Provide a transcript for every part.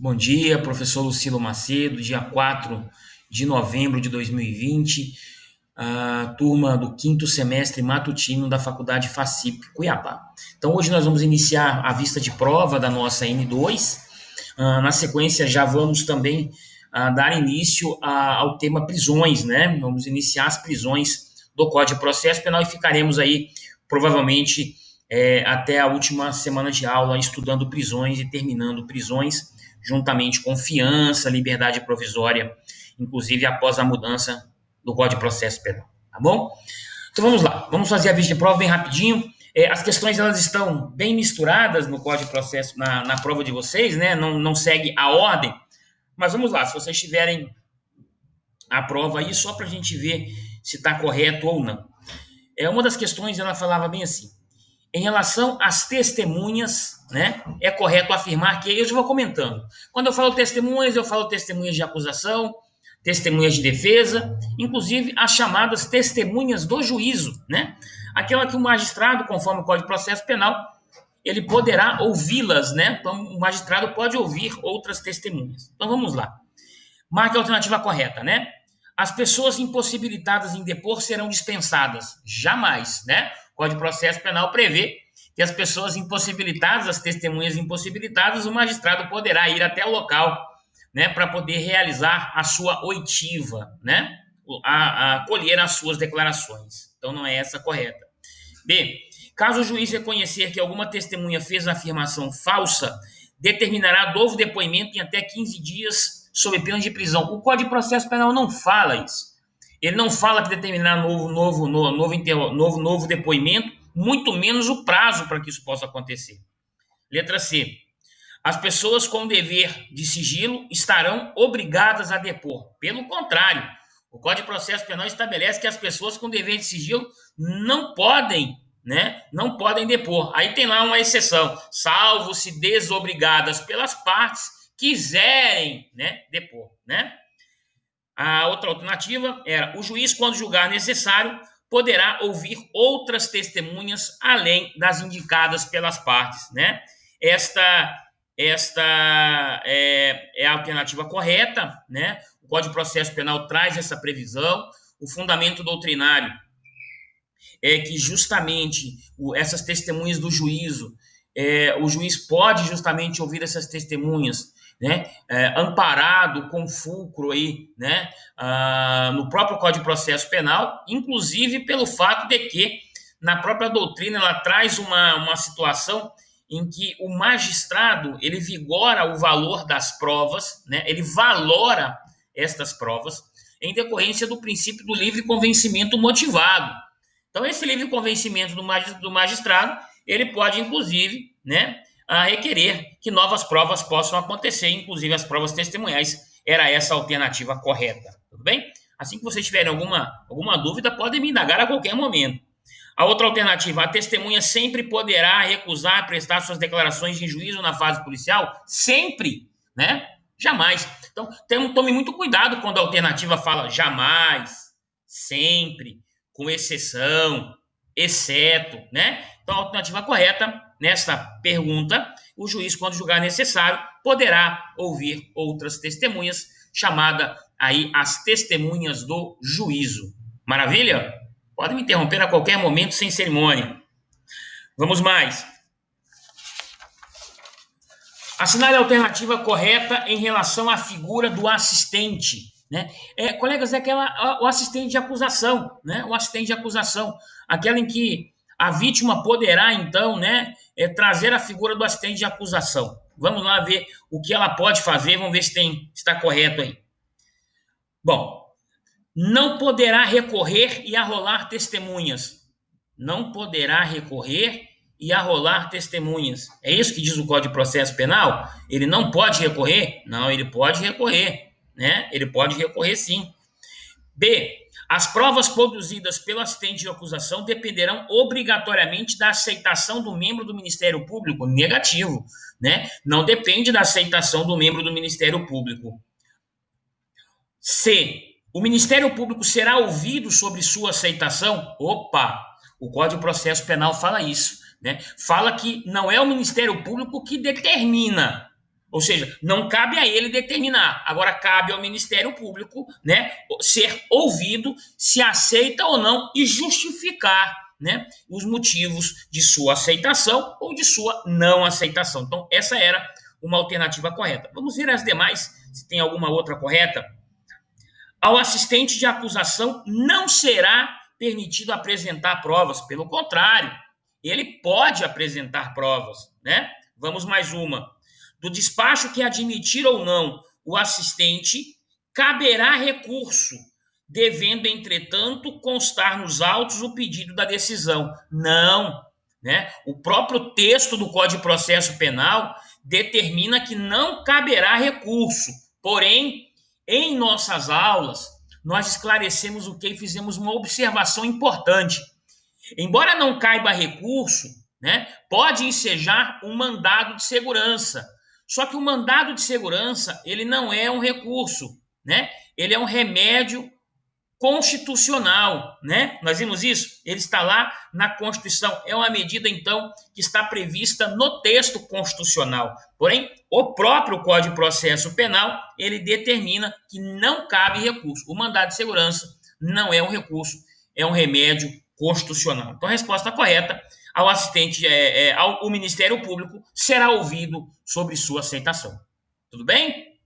Bom dia, professor Lucilo Macedo, dia 4 de novembro de 2020, a turma do quinto semestre matutino da Faculdade FACIP, Cuiabá. Então, hoje nós vamos iniciar a vista de prova da nossa N2. Na sequência, já vamos também dar início ao tema prisões, né? Vamos iniciar as prisões do Código de Processo Penal e ficaremos aí, provavelmente, até a última semana de aula estudando prisões e terminando prisões juntamente com fiança, liberdade provisória, inclusive após a mudança do Código de Processo Penal, tá bom? Então vamos lá, vamos fazer a vista de prova bem rapidinho. As questões elas estão bem misturadas no Código de Processo, na prova de vocês, né? Não segue a ordem, mas vamos lá, se vocês tiverem a prova aí, só para a gente ver se está correto ou não. Uma das questões ela falava bem assim: em relação às testemunhas, né, é correto afirmar que, eu já vou comentando, quando eu falo testemunhas de acusação, testemunhas de defesa, inclusive as chamadas testemunhas do juízo, né, aquela que o magistrado, conforme o Código de Processo Penal, ele poderá ouvi-las, né, então o magistrado pode ouvir outras testemunhas. Então vamos lá. Marque a alternativa correta, né? As pessoas impossibilitadas em depor serão dispensadas. Jamais, né? O Código de Processo Penal prevê que as pessoas impossibilitadas, as testemunhas impossibilitadas, o magistrado poderá ir até o local, né, para poder realizar a sua oitiva, né? A colher as suas declarações. Então não é essa correta. B. Caso o juiz reconhecer que alguma testemunha fez a afirmação falsa, determinará novo depoimento em até 15 dias sob pena de prisão. O Código de Processo Penal não fala isso. Ele não fala que determinar novo depoimento, muito menos o prazo para que isso possa acontecer. Letra C. As pessoas com dever de sigilo estarão obrigadas a depor. Pelo contrário, o Código de Processo Penal estabelece que as pessoas com dever de sigilo não podem, né, não podem depor. Aí tem lá uma exceção, salvo se desobrigadas pelas partes quiserem, né, depor, né? A outra alternativa era: o juiz, quando julgar necessário, poderá ouvir outras testemunhas além das indicadas pelas partes, né? Esta é a alternativa correta, né? O Código de Processo Penal traz essa previsão. O fundamento doutrinário é que justamente essas testemunhas do juízo, o juiz pode justamente ouvir essas testemunhas, né, amparado com fulcro aí, né, no próprio Código de Processo Penal, inclusive pelo fato de que na própria doutrina ela traz uma situação em que o magistrado ele vigora o valor das provas, né, ele valora estas provas em decorrência do princípio do livre convencimento motivado. Então, esse livre convencimento do magistrado, ele pode, inclusive, né, requerer que novas provas possam acontecer, inclusive as provas testemunhais. Era essa a alternativa correta, tudo bem? Assim que vocês tiverem alguma dúvida, podem me indagar a qualquer momento. A outra alternativa: a testemunha sempre poderá recusar prestar suas declarações em juízo na fase policial? Sempre, né? Jamais. Então, tome muito cuidado quando a alternativa fala jamais, sempre, com exceção, exceto, né? Então, a alternativa correta nesta pergunta: o juiz, quando julgar necessário, poderá ouvir outras testemunhas, chamada aí as testemunhas do juízo. Maravilha? Pode me interromper a qualquer momento, sem cerimônia. Vamos mais. Assinale a alternativa correta em relação à figura do assistente. Né? Colegas, o assistente de acusação, né? O assistente de acusação, aquela em que a vítima poderá, então, né, trazer a figura do assistente de acusação. Vamos lá ver o que ela pode fazer, vamos ver se está correto aí. Bom, não poderá recorrer e arrolar testemunhas. Não poderá recorrer e arrolar testemunhas. É isso que diz o Código de Processo Penal? Ele não pode recorrer? Não, ele pode recorrer, né? Ele pode recorrer sim. B. As provas produzidas pelo assistente de acusação dependerão obrigatoriamente da aceitação do membro do Ministério Público? Negativo, né? Não depende da aceitação do membro do Ministério Público. C. O Ministério Público será ouvido sobre sua aceitação? Opa! O Código de Processo Penal fala isso, né? Fala que não é o Ministério Público que determina, Ou seja, não cabe a ele determinar. Agora cabe ao Ministério Público, né, ser ouvido se aceita ou não e justificar, né, os motivos de sua aceitação ou de sua não aceitação. Então, essa era uma alternativa correta. Vamos ver as demais, se tem alguma outra correta. Ao assistente de acusação não será permitido apresentar provas, pelo contrário, ele pode apresentar provas, né? Vamos mais uma. Do despacho que admitir ou não o assistente, caberá recurso, devendo, entretanto, constar nos autos o pedido da decisão. Não, né? O próprio texto do Código de Processo Penal determina que não caberá recurso. Porém, em nossas aulas, nós esclarecemos o que e fizemos uma observação importante. Embora não caiba recurso, né, pode ensejar um mandado de segurança. Só que o mandado de segurança, ele não é um recurso, né? Ele é um remédio constitucional, né? Nós vimos isso? Ele está lá na Constituição. É uma medida, então, que está prevista no texto constitucional. Porém, o próprio Código de Processo Penal, ele determina que não cabe recurso. O mandado de segurança não é um recurso, é um remédio constitucional. Então, a resposta correta ao assistente, ao Ministério Público, será ouvido sobre sua aceitação. Tudo bem?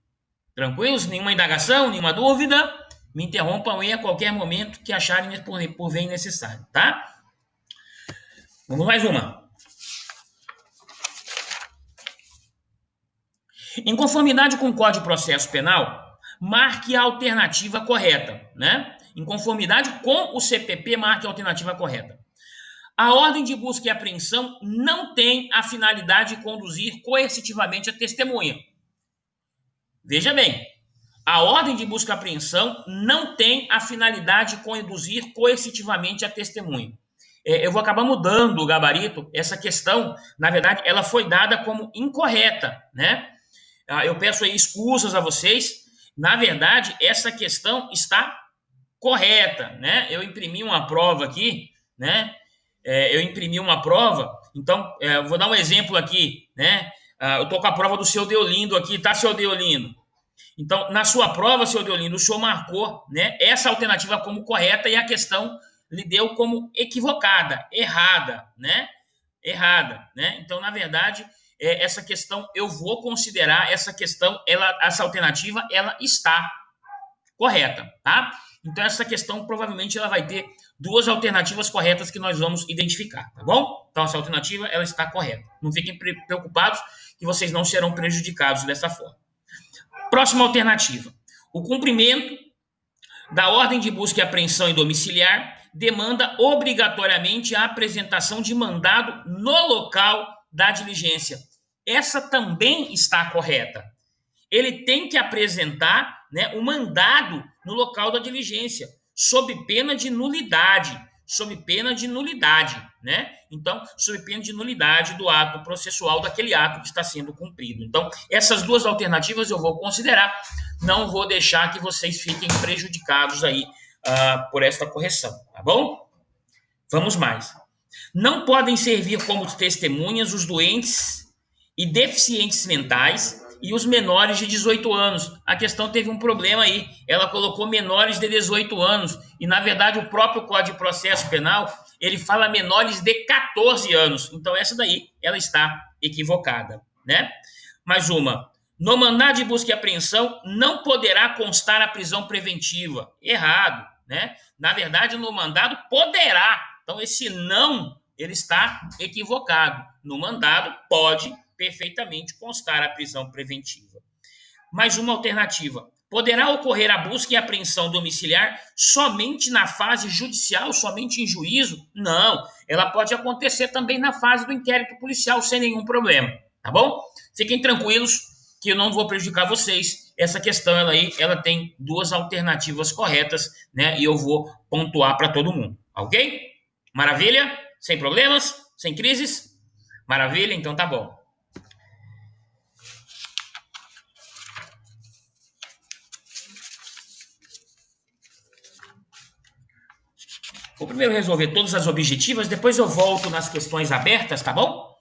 Tranquilos? Nenhuma indagação, nenhuma dúvida? Me interrompam aí a qualquer momento que acharem por bem necessário, tá? Vamos mais uma. Em conformidade com o Código de Processo Penal, marque a alternativa correta, né? Em conformidade com o CPP, marque a alternativa correta. A ordem de busca e apreensão não tem a finalidade de conduzir coercitivamente a testemunha. Veja bem, a ordem de busca e apreensão não tem a finalidade de conduzir coercitivamente a testemunha. Eu vou acabar mudando o gabarito. Essa questão, na verdade, ela foi dada como incorreta, né? Eu peço aí excusas a vocês. Na verdade, essa questão está correta, né? Eu imprimi uma prova aqui, né? Eu imprimi uma prova. Então, eu vou dar um exemplo aqui, né? Eu tô com a prova do seu Deolindo aqui, tá, seu Deolindo? Então, na sua prova, senhor Deolindo, o senhor marcou, né, essa alternativa como correta e a questão lhe deu como equivocada, errada, né? Errada, né? Então, na verdade, essa questão eu vou considerar essa questão, essa alternativa, ela está correta, tá? Então, essa questão provavelmente ela vai ter duas alternativas corretas que nós vamos identificar, tá bom? Então, essa alternativa ela está correta. Não fiquem preocupados que vocês não serão prejudicados dessa forma. Próxima alternativa. O cumprimento da ordem de busca e apreensão em domiciliar demanda obrigatoriamente a apresentação de mandado no local da diligência. Essa também está correta. Ele tem que apresentar, né, o mandado no local da diligência, sob pena de nulidade. Sob pena de nulidade, né? Então, sob pena de nulidade do ato processual, daquele ato que está sendo cumprido. Então, essas duas alternativas eu vou considerar, não vou deixar que vocês fiquem prejudicados aí por esta correção, tá bom? Vamos mais. Não podem servir como testemunhas os doentes e deficientes mentais e os menores de 18 anos. A questão teve um problema aí. Ela colocou menores de 18 anos. E, na verdade, o próprio Código de Processo Penal, ele fala menores de 14 anos. Então, essa daí, ela está equivocada, né? Mais uma. No mandado de busca e apreensão, não poderá constar a prisão preventiva. Errado, né? Na verdade, no mandado, poderá. Então, esse não, ele está equivocado. No mandado, pode perfeitamente constar a prisão preventiva. Mais uma alternativa. Poderá ocorrer a busca e apreensão domiciliar somente na fase judicial, somente em juízo? Não. Ela pode acontecer também na fase do inquérito policial, sem nenhum problema. Tá bom? Fiquem tranquilos que eu não vou prejudicar vocês. Essa questão ela tem duas alternativas corretas, né? E eu vou pontuar para todo mundo. Ok? Maravilha? Sem problemas? Sem crises? Maravilha? Então tá bom. Vou primeiro resolver todas as objetivas, depois eu volto nas questões abertas, tá bom?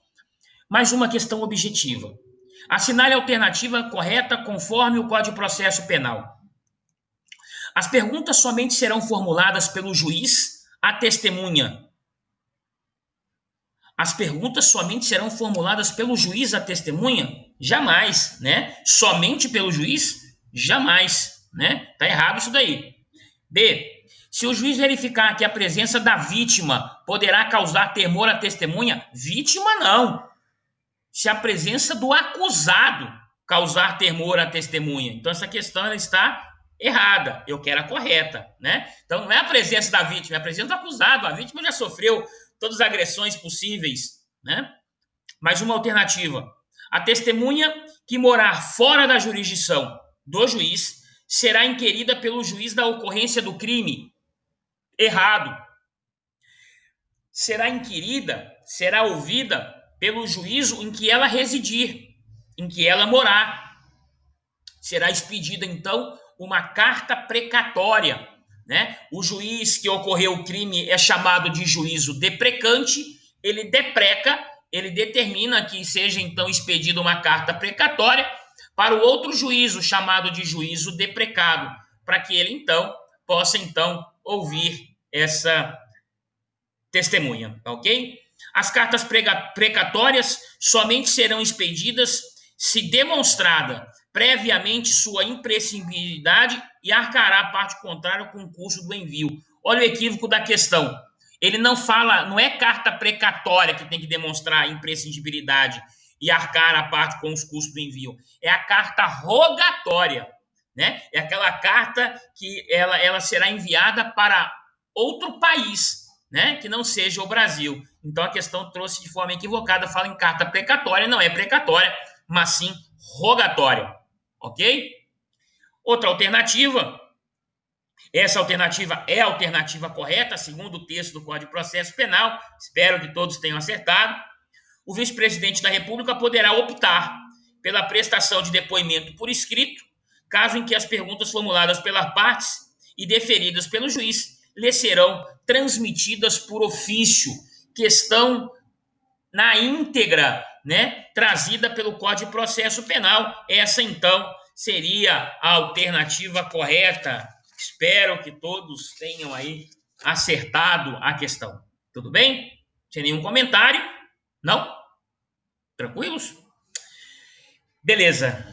Mais uma questão objetiva. Assinale a alternativa correta conforme o Código de Processo Penal. As perguntas somente serão formuladas pelo juiz à testemunha. As perguntas somente serão formuladas pelo juiz à testemunha? Jamais, né? Somente pelo juiz? Jamais, né? Tá errado isso daí. B. Se o juiz verificar que a presença da vítima poderá causar temor à testemunha, vítima não. Se a presença do acusado causar temor à testemunha. Então essa questão ela está errada. Eu quero a correta, né? Então não é a presença da vítima, é a presença do acusado. A vítima já sofreu todas as agressões possíveis, né? Mais uma alternativa. A testemunha que morar fora da jurisdição do juiz será inquirida pelo juiz da ocorrência do crime. Errado. Será inquirida, será ouvida pelo juízo em que ela residir, em que ela morar. Será expedida, então, uma carta precatória, né? O juiz que ocorreu o crime é chamado de juízo deprecante, ele depreca, ele determina que seja, então, expedida uma carta precatória para o outro juízo, chamado de juízo deprecado, para que ele, então, possa, então, ouvir essa testemunha, ok? As cartas precatórias somente serão expedidas se demonstrada previamente sua imprescindibilidade e arcará a parte contrária com o custo do envio. Olha o equívoco da questão. Ele não fala, não é carta precatória que tem que demonstrar a imprescindibilidade e arcar a parte com os custos do envio. É a carta rogatória, né? É aquela carta que ela será enviada para outro país, né, que não seja o Brasil. Então a questão trouxe de forma equivocada, fala em carta precatória, não é precatória, mas sim rogatória, ok? Outra alternativa, essa alternativa é a alternativa correta, segundo o texto do Código de Processo Penal, espero que todos tenham acertado. O vice-presidente da República poderá optar pela prestação de depoimento por escrito, caso em que as perguntas formuladas pelas partes e deferidas pelo juiz lhe serão transmitidas por ofício, questão na íntegra, né, trazida pelo Código de Processo Penal. Essa, então, seria a alternativa correta. Espero que todos tenham aí acertado a questão. Tudo bem? Sem nenhum comentário? Não? Tranquilos? Beleza.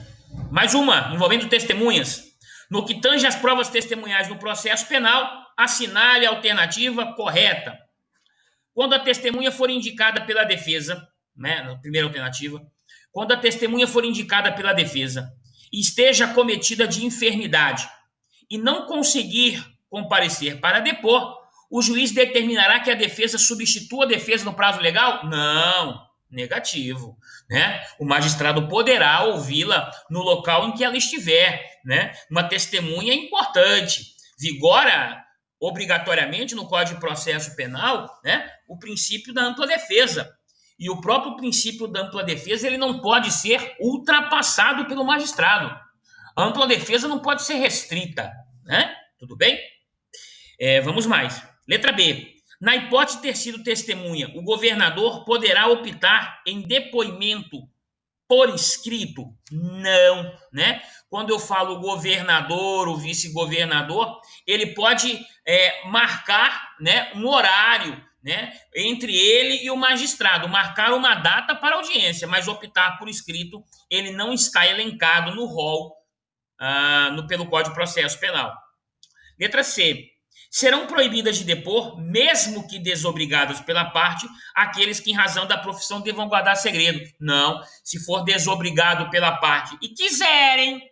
Mais uma, envolvendo testemunhas. No que tange às provas testemunhais no processo penal, assinale a alternativa correta. Quando a testemunha for indicada pela defesa, né, na primeira alternativa, quando a testemunha for indicada pela defesa e esteja cometida de enfermidade e não conseguir comparecer para depor, o juiz determinará que a defesa substitua a defesa no prazo legal? Não, negativo, né? O magistrado poderá ouvi-la no local em que ela estiver, né? Uma testemunha é importante, vigora obrigatoriamente no Código de Processo Penal, né, o princípio da ampla defesa. E o próprio princípio da ampla defesa ele não pode ser ultrapassado pelo magistrado. A ampla defesa não pode ser restrita, né? Tudo bem? Vamos mais. Letra B. Na hipótese de ter sido testemunha, o governador poderá optar em depoimento por escrito? Não, né? Quando eu falo governador, o vice-governador, ele pode marcar, né, um horário, né, entre ele e o magistrado, marcar uma data para audiência, mas optar por escrito, ele não está elencado no rol pelo Código de Processo Penal. Letra C. Serão proibidas de depor, mesmo que desobrigadas pela parte, aqueles que, em razão da profissão, devam guardar segredo. Não. Se for desobrigado pela parte e quiserem,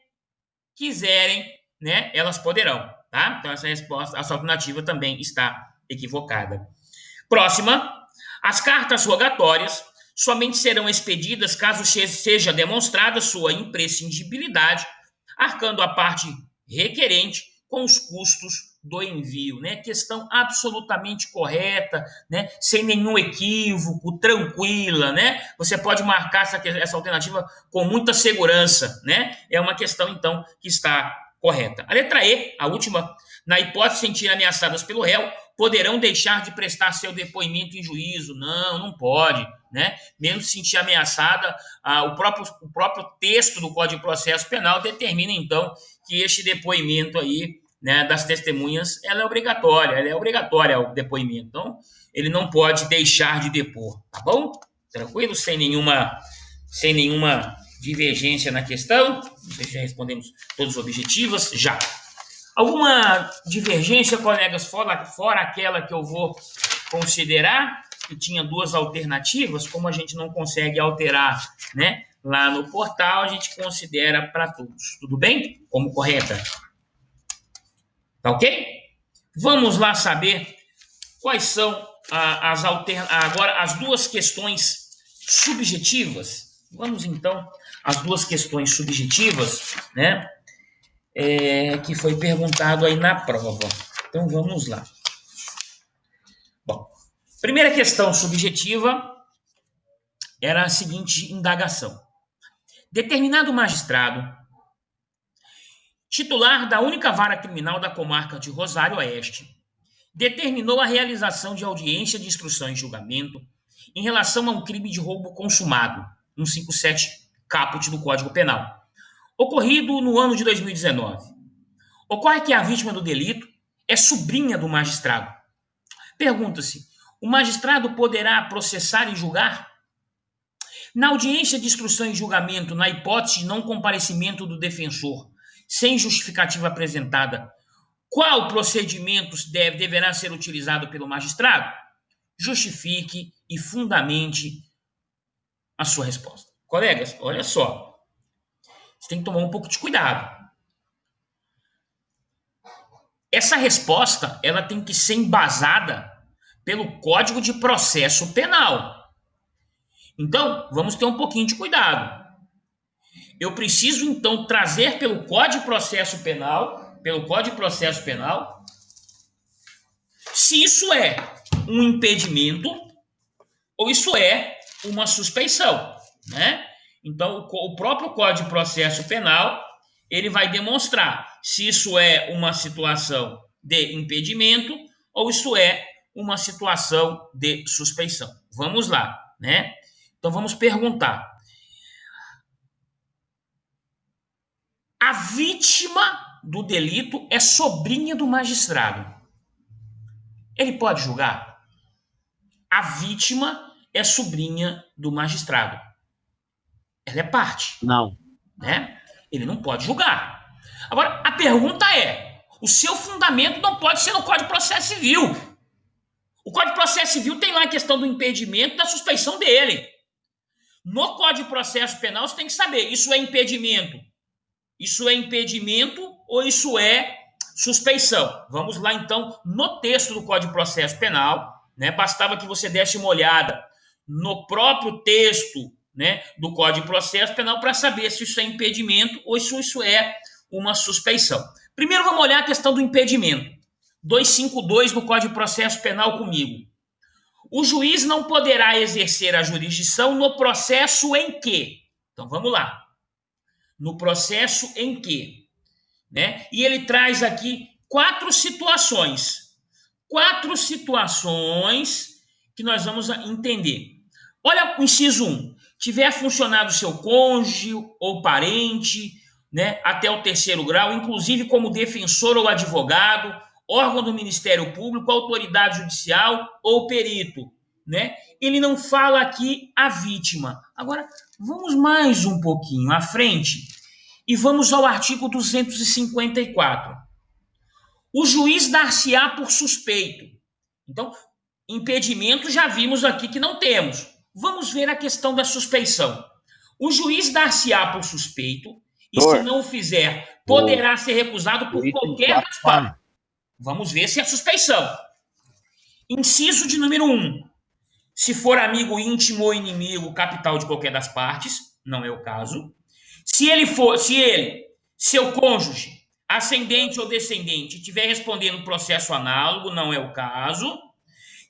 né, elas poderão. Tá? Então, essa alternativa também está equivocada. Próxima. As cartas rogatórias somente serão expedidas caso seja demonstrada sua imprescindibilidade, arcando a parte requerente com os custos do envio, né? Questão absolutamente correta, né? Sem nenhum equívoco, tranquila, né? Você pode marcar essa alternativa com muita segurança, né? É uma questão, então, que está correta. A letra E, a última, na hipótese de sentir ameaçadas pelo réu, poderão deixar de prestar seu depoimento em juízo. Não, não pode, né? Mesmo se sentir ameaçada, o próprio texto do Código de Processo Penal determina, então, que este depoimento aí, né, das testemunhas, ela é obrigatória o depoimento. Então, ele não pode deixar de depor, tá bom? Tranquilo? Sem nenhuma divergência na questão. Não sei se já respondemos todas as objetivas. Já. Alguma divergência, colegas, fora aquela que eu vou considerar, que tinha duas alternativas, como a gente não consegue alterar, né, lá no portal, a gente considera para todos. Tudo bem? Como correta. Tá ok? Vamos lá saber quais são agora as duas questões subjetivas. Vamos então às duas questões subjetivas, né? Que foi perguntado aí na prova. Então vamos lá. Bom, primeira questão subjetiva era a seguinte indagação: determinado magistrado, titular da única vara criminal da comarca de Rosário Oeste, determinou a realização de audiência de instrução e julgamento em relação a um crime de roubo consumado, 157 caput do Código Penal, ocorrido no ano de 2019. Ocorre que a vítima do delito é sobrinha do magistrado. Pergunta-se: o magistrado poderá processar e julgar? Na audiência de instrução e julgamento, na hipótese de não comparecimento do defensor, sem justificativa apresentada, qual procedimento deverá ser utilizado pelo magistrado? Justifique e fundamente a sua resposta. Colegas, olha só. Você tem que tomar um pouco de cuidado. Essa resposta, ela tem que ser embasada pelo Código de Processo Penal. Então, vamos ter um pouquinho de cuidado. Eu preciso, então, trazer pelo Código de Processo Penal, se isso é um impedimento ou isso é uma suspeição, né? Então, o próprio Código de Processo Penal, ele vai demonstrar se isso é uma situação de impedimento ou isso é uma situação de suspeição. Vamos lá, né? Então, vamos perguntar. A vítima do delito é sobrinha do magistrado. Ele pode julgar? A vítima é sobrinha do magistrado. Ela é parte. Não. Né? Ele não pode julgar. Agora, a pergunta é: o seu fundamento não pode ser no Código de Processo Civil. O Código de Processo Civil tem lá a questão do impedimento e da suspeição dele. No Código de Processo Penal, você tem que saber: isso é impedimento? Isso é impedimento ou isso é suspeição? Vamos lá, então, no texto do Código de Processo Penal, né? Bastava que você desse uma olhada no próprio texto, né, do Código de Processo Penal para saber se isso é impedimento ou se isso é uma suspeição. Primeiro vamos olhar a questão do impedimento. 252 do Código de Processo Penal comigo. O juiz não poderá exercer a jurisdição no processo em que. Então vamos lá. No processo em que, né? E ele traz aqui quatro situações que nós vamos entender. Olha o inciso 1. Tiver funcionado seu cônjuge ou parente, né, até o 3º grau, inclusive como defensor ou advogado, órgão do Ministério Público, autoridade judicial ou perito, né? Ele não fala aqui a vítima. Agora, vamos mais um pouquinho à frente e vamos ao artigo 254. O juiz dar-se-á por suspeito. Então, impedimento já vimos aqui que não temos. Vamos ver a questão da suspeição. O juiz dar-se-á por suspeito e, se não o fizer, poderá ser recusado por qualquer das partes. Vamos ver se é suspeição. Inciso de número 1. Se for amigo íntimo ou inimigo capital de qualquer das partes, não é o caso. Se ele, seu cônjuge, ascendente ou descendente, estiver respondendo processo análogo, não é o caso.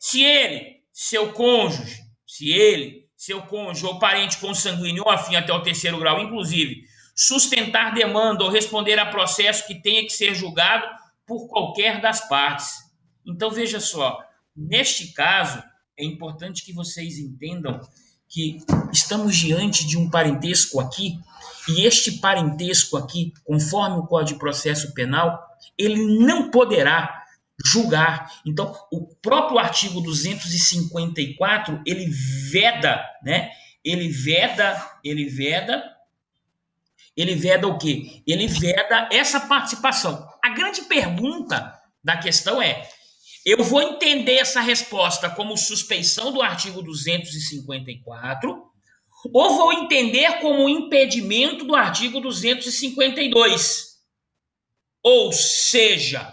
Se ele, seu cônjuge ou parente consanguíneo ou afim até o 3º grau, inclusive, sustentar demanda ou responder a processo que tenha que ser julgado por qualquer das partes. Então, veja só, neste caso, é importante que vocês entendam que estamos diante de um parentesco aqui, e este parentesco aqui, conforme o Código de Processo Penal, ele não poderá julgar. Então, o próprio artigo 254, ele veda, né? Ele veda o quê? Ele veda essa participação. A grande pergunta da questão é: eu vou entender essa resposta como suspeição do artigo 254 ou vou entender como impedimento do artigo 252? Ou seja,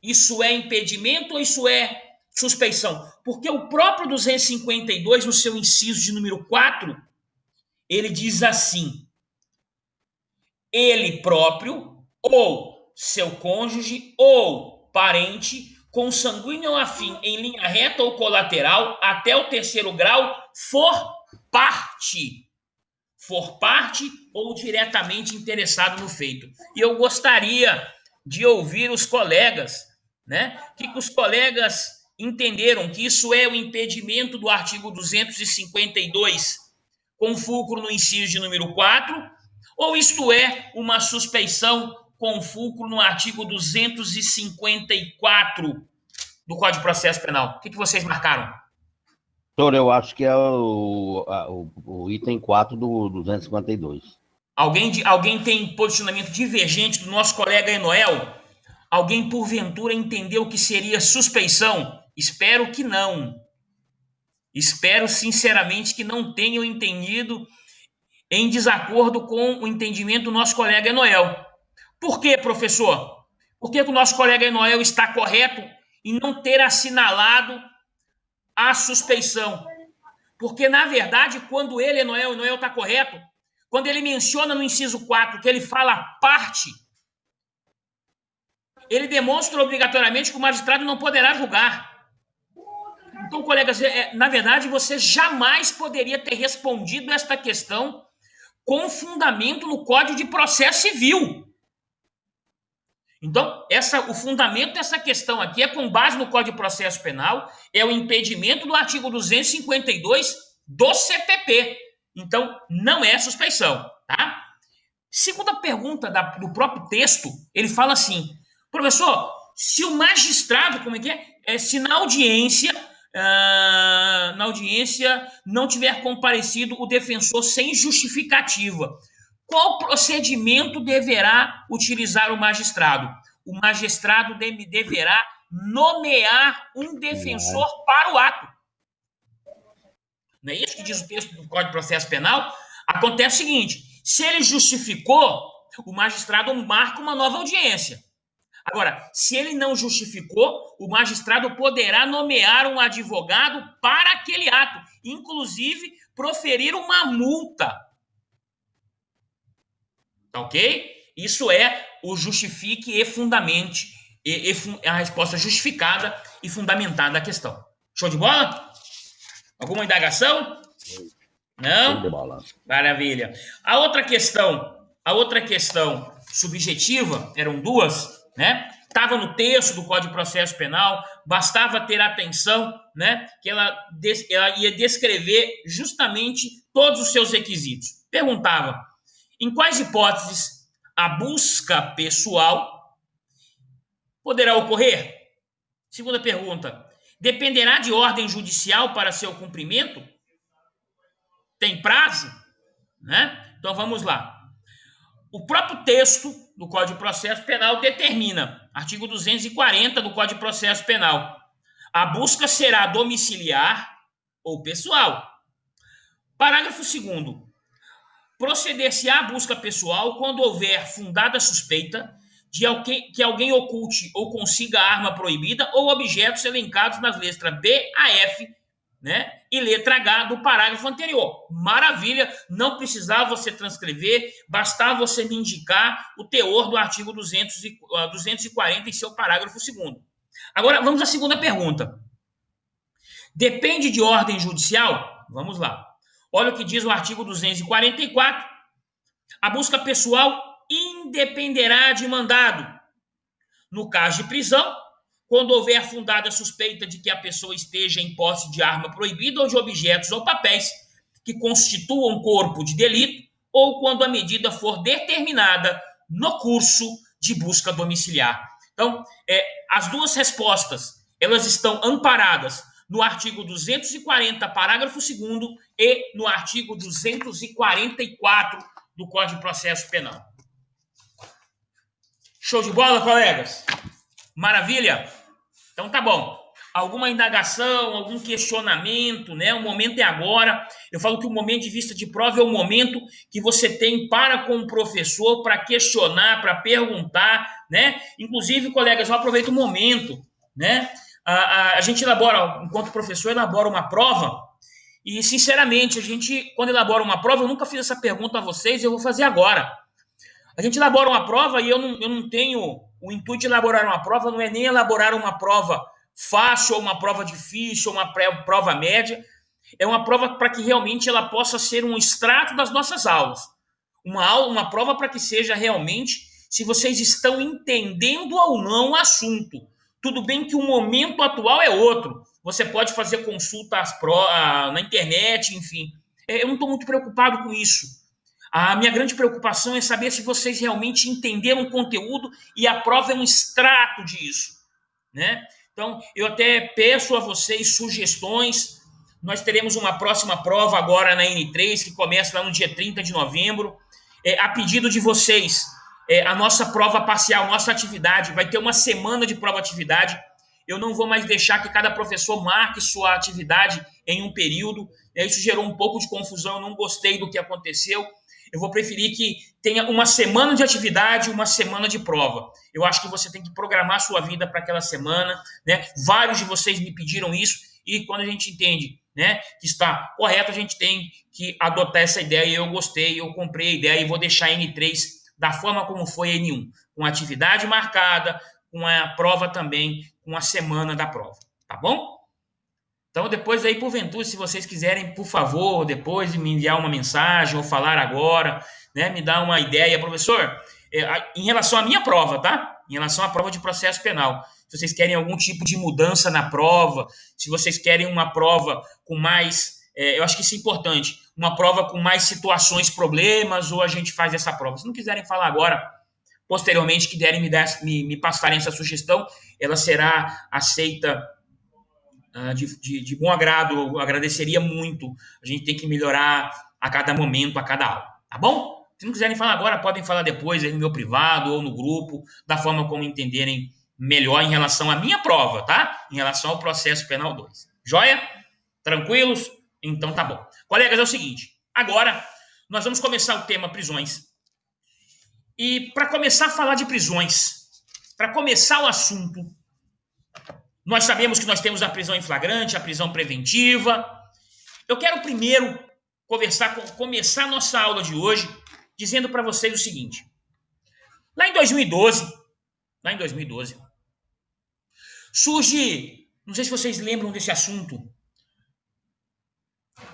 isso é impedimento ou isso é suspeição? Porque o próprio 252, no seu inciso de número 4, ele diz assim: ele próprio ou seu cônjuge ou parente consanguíneo ou afim em linha reta ou colateral até o terceiro grau for parte ou diretamente interessado no feito. E eu gostaria de ouvir os colegas, né? Que os colegas entenderam que isso é o impedimento do artigo 252, com fulcro no inciso de número 4, ou isto é uma suspeição com fulcro no artigo 254 do Código de Processo Penal? O que vocês marcaram? Doutor, eu acho que é o item 4 do 252. Alguém tem posicionamento divergente do nosso colega Enoel? Alguém, porventura, entendeu o que seria suspeição? Espero que não. Espero, sinceramente, que não tenham entendido em desacordo com o entendimento do nosso colega Enoel. Por quê, professor? Por que o nosso colega Enoel está correto em não ter assinalado a suspeição? Porque, na verdade, quando ele, Enoel está correto, quando ele menciona no inciso 4 que ele fala parte, ele demonstra obrigatoriamente que o magistrado não poderá julgar. Então, colegas, na verdade, você jamais poderia ter respondido esta questão com fundamento no Código de Processo Civil. Então, o fundamento dessa questão aqui é com base no Código de Processo Penal, é o impedimento do artigo 252 do CPP. Então, não é suspeição, tá? Segunda pergunta do próprio texto, ele fala assim: professor, se o magistrado, se na audiência não tiver comparecido o defensor sem justificativa, qual procedimento deverá utilizar o magistrado? O magistrado deverá nomear um defensor para o ato. Não é isso que diz o texto do Código de Processo Penal? Acontece o seguinte: se ele justificou, o magistrado marca uma nova audiência. Agora, se ele não justificou, o magistrado poderá nomear um advogado para aquele ato, inclusive proferir uma multa. Ok? Isso é o justifique e fundamente, a resposta justificada e fundamentada da questão. Show de bola? Alguma indagação? Não? Show de bola. Maravilha. A outra questão subjetiva, eram duas, né? Estava no texto do Código de Processo Penal, bastava ter atenção, né? Que ela ia descrever justamente todos os seus requisitos. Perguntava: em quais hipóteses a busca pessoal poderá ocorrer? Segunda pergunta: dependerá de ordem judicial para seu cumprimento? Tem prazo? Né? Então vamos lá. O próprio texto do Código de Processo Penal determina, artigo 240 do Código de Processo Penal, a busca será domiciliar ou pessoal. Parágrafo 2º. Proceder-se-á à busca pessoal quando houver fundada suspeita de que alguém oculte ou consiga a arma proibida ou objetos elencados nas letras B a F, né? E letra H do parágrafo anterior. Maravilha, não precisava você transcrever, bastava você me indicar o teor do artigo 240 em seu parágrafo 2º. Agora, vamos à segunda pergunta. Depende de ordem judicial? Vamos lá. Olha o que diz o artigo 244. A busca pessoal independerá de mandado. No caso de prisão, quando houver fundada suspeita de que a pessoa esteja em posse de arma proibida ou de objetos ou papéis que constituam corpo de delito, ou quando a medida for determinada no curso de busca domiciliar. Então, as duas respostas, elas estão amparadas no artigo 240, parágrafo 2º, e no artigo 244 do Código de Processo Penal. Show de bola, colegas? Maravilha? Então tá bom. Alguma indagação, algum questionamento, né? O momento é agora. Eu falo que o momento de vista de prova é o momento que você tem para com o professor, para questionar, para perguntar, né? Inclusive, colegas, eu aproveito o momento, né? A gente elabora, enquanto professor, elabora uma prova e, sinceramente, a gente, quando elabora uma prova, eu nunca fiz essa pergunta a vocês, eu vou fazer agora. A gente elabora uma prova e eu não tenho o intuito de elaborar uma prova, não é nem elaborar uma prova fácil ou uma prova difícil ou uma prova média. É uma prova para que realmente ela possa ser um extrato das nossas aulas. Uma prova para que seja realmente se vocês estão entendendo ou não o assunto. Tudo bem que o momento atual é outro. Você pode fazer consulta na internet, enfim. Eu não estou muito preocupado com isso. A minha grande preocupação é saber se vocês realmente entenderam o conteúdo e a prova é um extrato disso, né? Então, eu até peço a vocês sugestões. Nós teremos uma próxima prova agora na N3, que começa lá no dia 30 de novembro. A pedido de vocês, a nossa prova parcial, nossa atividade, vai ter uma semana de prova-atividade. Eu não vou mais deixar que cada professor marque sua atividade em um período. Isso gerou um pouco de confusão, eu não gostei do que aconteceu. Eu vou preferir que tenha uma semana de atividade e uma semana de prova. Eu acho que você tem que programar a sua vida para aquela semana, né? Vários de vocês me pediram isso e quando a gente entende, né, que está correto, a gente tem que adotar essa ideia e eu gostei, eu comprei a ideia e vou deixar a N3 da forma como foi a N1, com atividade marcada, com a prova também, com a semana da prova, tá bom? Então, depois aí, porventura, se vocês quiserem, por favor, depois me enviar uma mensagem ou falar agora, né, me dar uma ideia. Professor, em relação à minha prova, tá? Em relação à prova de processo penal, se vocês querem algum tipo de mudança na prova, se vocês querem uma prova com mais, eu acho que isso é importante, uma prova com mais situações, problemas, ou a gente faz essa prova. Se não quiserem falar agora, posteriormente, que derem me passarem essa sugestão, ela será aceita de bom agrado, eu agradeceria muito. A gente tem que melhorar a cada momento, a cada aula, tá bom? Se não quiserem falar agora, podem falar depois aí no meu privado ou no grupo, da forma como entenderem melhor em relação à minha prova, tá? Em relação ao processo penal 2. Joia? Tranquilos? Então tá bom. Colegas, é o seguinte, agora nós vamos começar o tema prisões. E para começar a falar de prisões, para começar o assunto, nós sabemos que nós temos a prisão em flagrante, a prisão preventiva. Eu quero primeiro começar a nossa aula de hoje dizendo para vocês o seguinte. Lá em 2012, surge, não sei se vocês lembram desse assunto,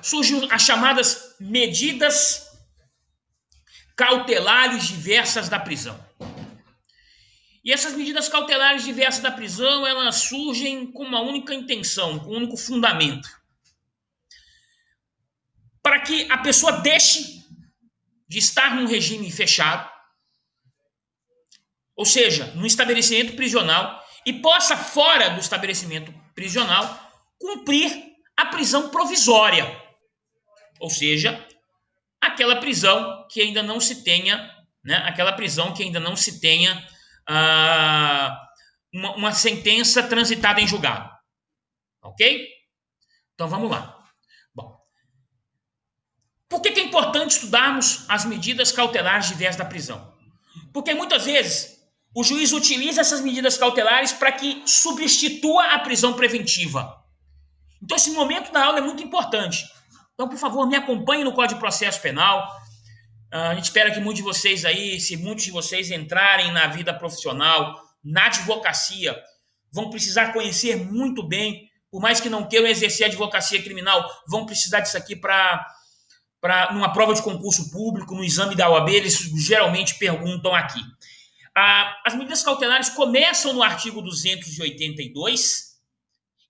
surgem as chamadas medidas cautelares diversas da prisão. E essas medidas cautelares diversas da prisão, elas surgem com uma única intenção, com um único fundamento. Para que a pessoa deixe de estar num regime fechado, ou seja, num estabelecimento prisional, e possa, fora do estabelecimento prisional, cumprir a prisão provisória. Ou seja, aquela prisão que ainda não se tenha, né, uma sentença transitada em julgado. Ok? Então vamos lá. Bom, por que é importante estudarmos as medidas cautelares diversas da prisão? Porque muitas vezes o juiz utiliza essas medidas cautelares para que substitua a prisão preventiva. Então esse momento da aula é muito importante. Então, por favor, me acompanhe no Código de Processo Penal. A gente espera que muitos de vocês aí, se muitos de vocês entrarem na vida profissional, na advocacia, vão precisar conhecer muito bem, por mais que não queiram exercer a advocacia criminal, vão precisar disso aqui para numa prova de concurso público, no exame da OAB, eles geralmente perguntam aqui. As medidas cautelares começam no artigo 282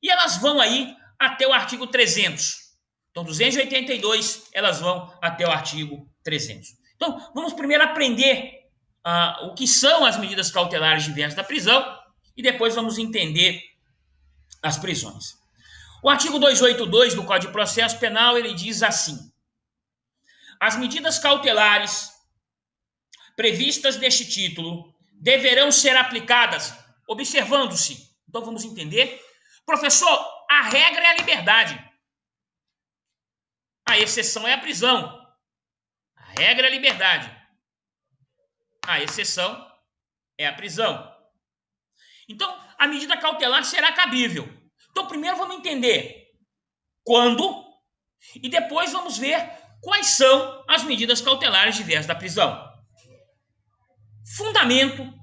e elas vão aí até o artigo 300. Então, 282, elas vão até o artigo 300. Então, vamos primeiro aprender o que são as medidas cautelares diversas da prisão e depois vamos entender as prisões. O artigo 282 do Código de Processo Penal, ele diz assim: as medidas cautelares previstas neste título deverão ser aplicadas observando-se. Então vamos entender. Professor, a regra é a liberdade. A exceção é a prisão. A regra é a liberdade. A exceção é a prisão. Então, a medida cautelar será cabível. Então, primeiro vamos entender quando e depois vamos ver quais são as medidas cautelares diversas da prisão. Fundamento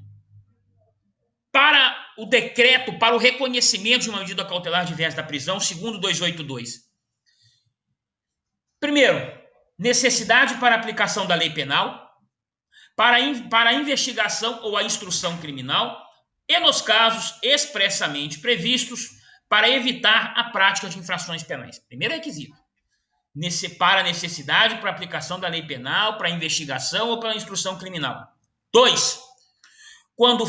para o decreto, para o reconhecimento de uma medida cautelar diversa da prisão, segundo 282. Primeiro, necessidade para aplicação da lei penal, para a investigação ou a instrução criminal e nos casos expressamente previstos para evitar a prática de infrações penais. Primeiro requisito. Para a necessidade para a aplicação da lei penal, para a investigação ou para a instrução criminal. 2. Quando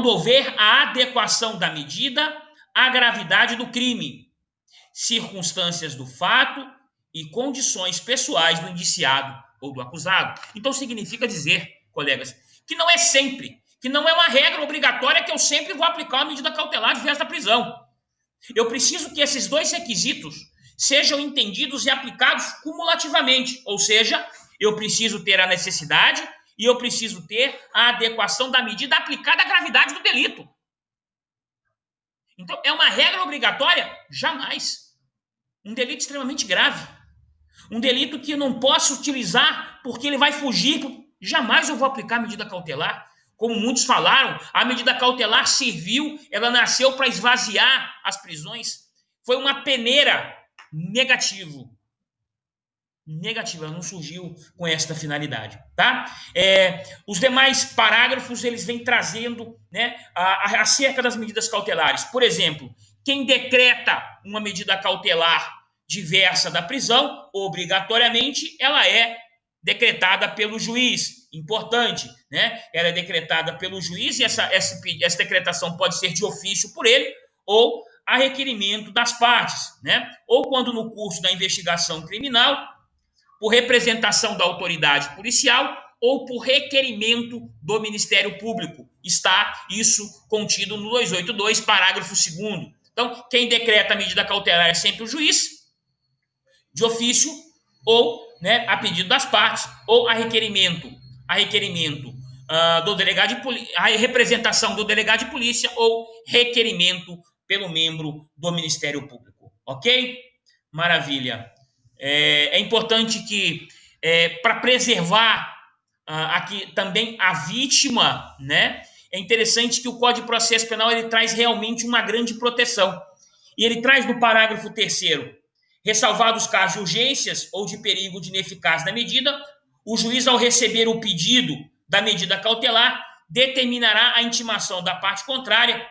houver a adequação da medida à gravidade do crime, circunstâncias do fato e condições pessoais do indiciado ou do acusado. Então significa dizer, colegas, que não é sempre, que não é uma regra obrigatória que eu sempre vou aplicar uma medida cautelar diversa da prisão. Eu preciso que esses dois requisitos sejam entendidos e aplicados cumulativamente, ou seja, eu preciso ter a necessidade e eu preciso ter a adequação da medida aplicada à gravidade do delito. Então, é uma regra obrigatória? Jamais. Um delito extremamente grave. Um delito que eu não posso utilizar porque ele vai fugir. Jamais eu vou aplicar a medida cautelar. Como muitos falaram, a medida cautelar serviu, ela nasceu para esvaziar as prisões. Foi uma peneira. Negativo. Negativa, não surgiu com esta finalidade, tá? Os demais parágrafos, eles vêm trazendo, né, acerca das medidas cautelares. Por exemplo, quem decreta uma medida cautelar diversa da prisão, obrigatoriamente, ela é decretada pelo juiz. Importante, né? Ela é decretada pelo juiz e essa decretação pode ser de ofício por ele ou a requerimento das partes, né? Ou quando no curso da investigação criminal, por representação da autoridade policial ou por requerimento do Ministério Público. Está isso contido no 282, parágrafo 2º. Então, quem decreta a medida cautelar é sempre o juiz, de ofício, ou, né, a pedido das partes, ou a requerimento do delegado de polícia, a representação do delegado de polícia ou requerimento pelo membro do Ministério Público. Ok? Maravilha. É importante que, para preservar aqui também a vítima, né, é interessante que o Código de Processo Penal ele traz realmente uma grande proteção. E ele traz no parágrafo 3º, ressalvados os casos de urgências ou de perigo de ineficácia da medida, o juiz, ao receber o pedido da medida cautelar, determinará a intimação da parte contrária,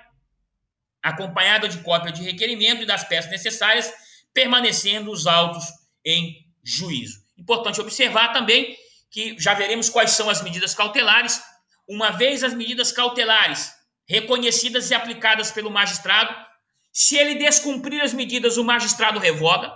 acompanhada de cópia de requerimento e das peças necessárias, permanecendo os autos em juízo. Importante observar também que já veremos quais são as medidas cautelares. Uma vez as medidas cautelares reconhecidas e aplicadas pelo magistrado, se ele descumprir as medidas, o magistrado revoga,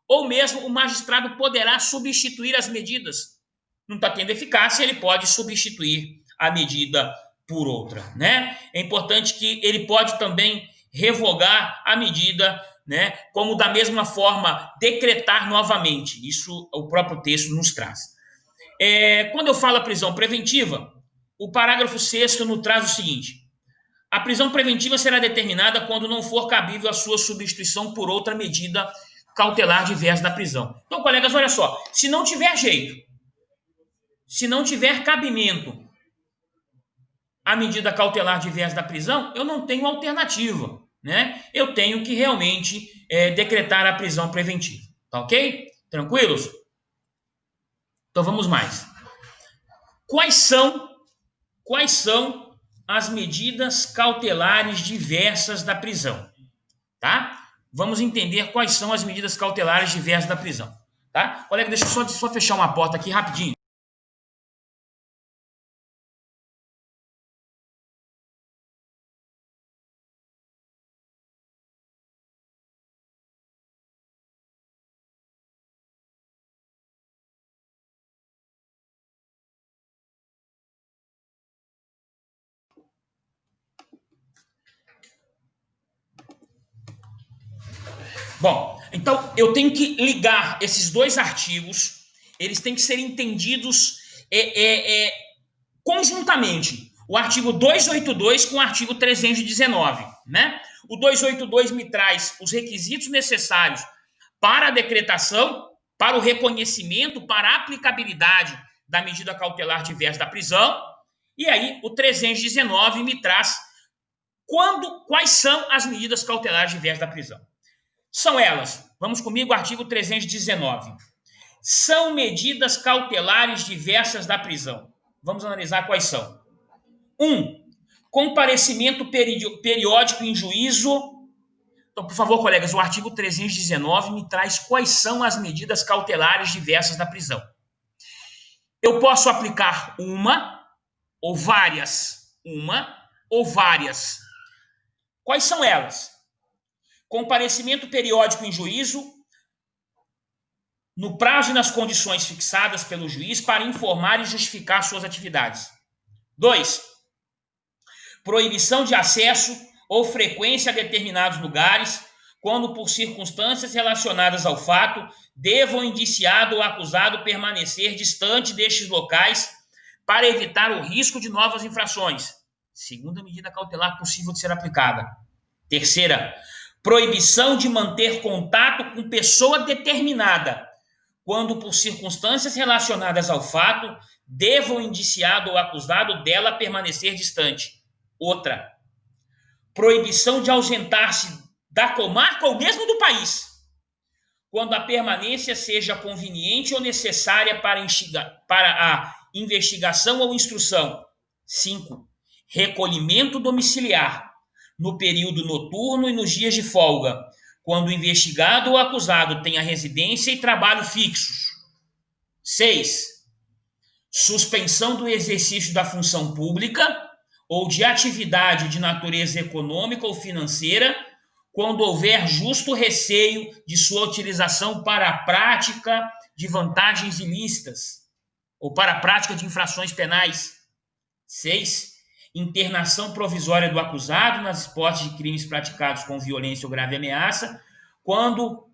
ou mesmo o magistrado poderá substituir as medidas. Não está tendo eficácia, ele pode substituir a medida por outra, né? É importante que ele pode também revogar a medida, né? Como da mesma forma decretar novamente. Isso o próprio texto nos traz. Quando eu falo a prisão preventiva, o parágrafo 6º nos traz o seguinte: a prisão preventiva será determinada quando não for cabível a sua substituição por outra medida cautelar diversa da prisão. Então, colegas, olha só, se não tiver jeito, se não tiver cabimento a medida cautelar diversa da prisão, eu não tenho alternativa, né? Eu tenho que realmente decretar a prisão preventiva, tá ok? Tranquilos? Então vamos mais. Quais são as medidas cautelares diversas da prisão? Tá? Vamos entender quais são as medidas cautelares diversas da prisão. Tá? Colega, deixa eu só fechar uma porta aqui rapidinho. Bom, então eu tenho que ligar esses dois artigos, eles têm que ser entendidos conjuntamente. O artigo 282 com o artigo 319, né? O 282 me traz os requisitos necessários para a decretação, para o reconhecimento, para a aplicabilidade da medida cautelar diversa da prisão. E aí o 319 me traz quais são as medidas cautelares diversas da prisão. São elas, vamos comigo, artigo 319. São medidas cautelares diversas da prisão. Vamos analisar quais são. 1. Comparecimento periódico em juízo. Então, por favor, colegas, o artigo 319 me traz quais são as medidas cautelares diversas da prisão. Eu posso aplicar uma ou várias. Uma ou várias. Quais são elas? Comparecimento periódico em juízo, no prazo e nas condições fixadas pelo juiz para informar e justificar suas atividades. 2. Proibição de acesso ou frequência a determinados lugares, quando por circunstâncias relacionadas ao fato, deva o indiciado ou acusado permanecer distante destes locais para evitar o risco de novas infrações. Segunda medida cautelar possível de ser aplicada. Terceira, proibição de manter contato com pessoa determinada, quando por circunstâncias relacionadas ao fato, deva o indiciado ou acusado dela permanecer distante. Outra, proibição de ausentar-se da comarca ou mesmo do país, quando a permanência seja conveniente ou necessária para a investigação ou instrução. 5. Recolhimento domiciliar, no período noturno e nos dias de folga, quando o investigado ou acusado tenha residência e trabalho fixos. 6. Suspensão do exercício da função pública ou de atividade de natureza econômica ou financeira, quando houver justo receio de sua utilização para a prática de vantagens ilícitas ou para a prática de infrações penais. 6. Internação provisória do acusado nas hipóteses de crimes praticados com violência ou grave ameaça, quando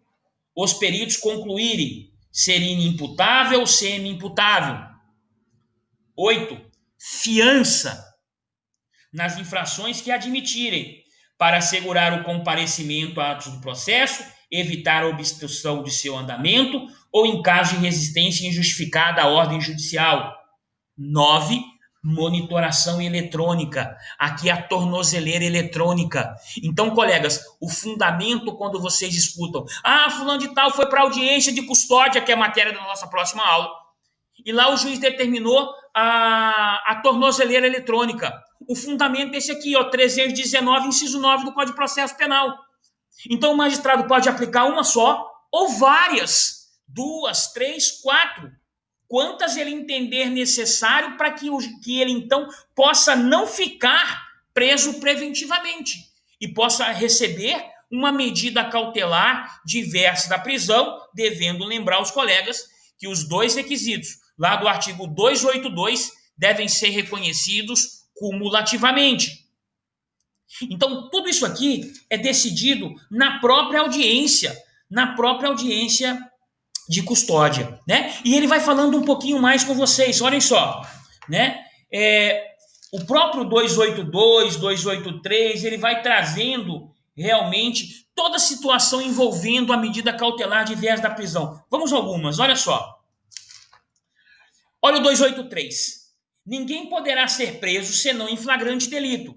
os peritos concluírem ser inimputável ou semi-imputável. 8. Fiança nas infrações que admitirem, para assegurar o comparecimento a atos do processo, evitar a obstrução de seu andamento ou em caso de resistência injustificada à ordem judicial. 9. Monitoração eletrônica. Aqui é a tornozeleira eletrônica. Então, colegas, o fundamento quando vocês escutam, fulano de tal foi para audiência de custódia, que é a matéria da nossa próxima aula, e lá o juiz determinou a tornozeleira eletrônica. O fundamento é esse aqui, 319, inciso 9 do Código de Processo Penal. Então o magistrado pode aplicar uma só ou várias, 2, 3, 4, quantas ele entender necessário para que ele então possa não ficar preso preventivamente e possa receber uma medida cautelar diversa da prisão, devendo lembrar os colegas que os dois requisitos lá do artigo 282 devem ser reconhecidos cumulativamente. Então, tudo isso aqui é decidido na própria audiência de custódia, né? E ele vai falando um pouquinho mais com vocês, olhem só, né? O próprio 282, 283, ele vai trazendo realmente toda a situação envolvendo a medida cautelar diversa da prisão. Vamos a algumas, olha só. Olha o 283. Ninguém poderá ser preso senão em flagrante delito.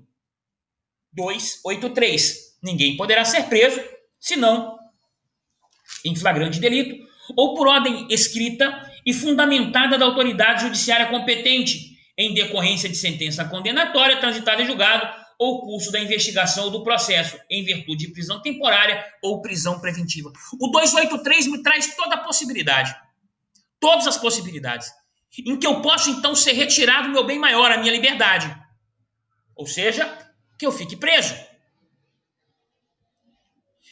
283. Ninguém poderá ser preso senão em flagrante delito ou por ordem escrita e fundamentada da autoridade judiciária competente, em decorrência de sentença condenatória transitada em julgado ou curso da investigação ou do processo, em virtude de prisão temporária ou prisão preventiva. O 283 me traz toda a possibilidade, todas as possibilidades, em que eu posso, então, ser retirado do meu bem maior, a minha liberdade. Ou seja, que eu fique preso.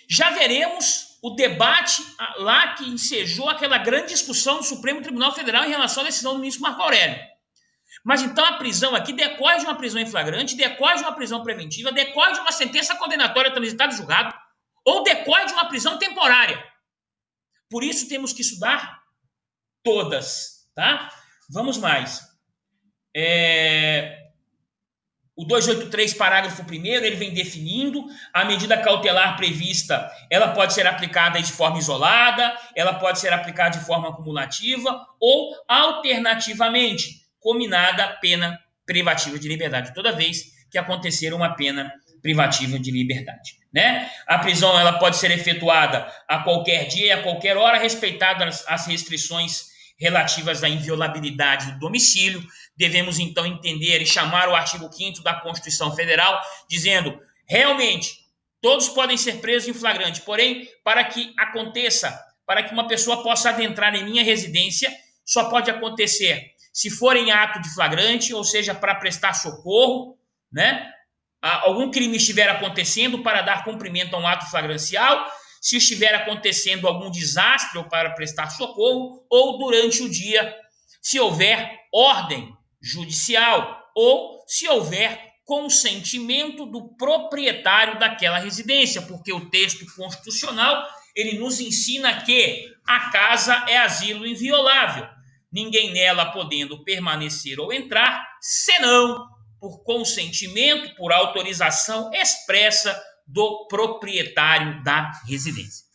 Já veremos o debate lá que ensejou aquela grande discussão do Supremo Tribunal Federal em relação à decisão do ministro Marco Aurélio. Mas então a prisão aqui decorre de uma prisão em flagrante, decorre de uma prisão preventiva, decorre de uma sentença condenatória transitada em julgado, ou decorre de uma prisão temporária. Por isso temos que estudar todas, tá? Vamos mais. O 283, parágrafo 1º, ele vem definindo a medida cautelar prevista. Ela pode ser aplicada de forma isolada, ela pode ser aplicada de forma acumulativa ou, alternativamente, combinada pena privativa de liberdade, toda vez que acontecer uma pena privativa de liberdade, né? A prisão ela pode ser efetuada a qualquer dia e a qualquer hora, respeitadas as restrições relativas à inviolabilidade do domicílio. Devemos, então, entender e chamar o artigo 5º da Constituição Federal, dizendo, realmente, todos podem ser presos em flagrante, porém, para que aconteça, para que uma pessoa possa adentrar em minha residência, só pode acontecer se for em ato de flagrante, ou seja, para prestar socorro, né? Algum crime estiver acontecendo para dar cumprimento a um ato flagrancial, se estiver acontecendo algum desastre ou para prestar socorro, ou durante o dia, se houver ordem judicial ou se houver consentimento do proprietário daquela residência, porque o texto constitucional ele nos ensina que a casa é asilo inviolável, ninguém nela podendo permanecer ou entrar, senão por consentimento, por autorização expressa do proprietário da residência.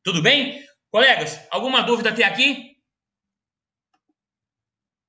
Tudo bem? Colegas, alguma dúvida até aqui?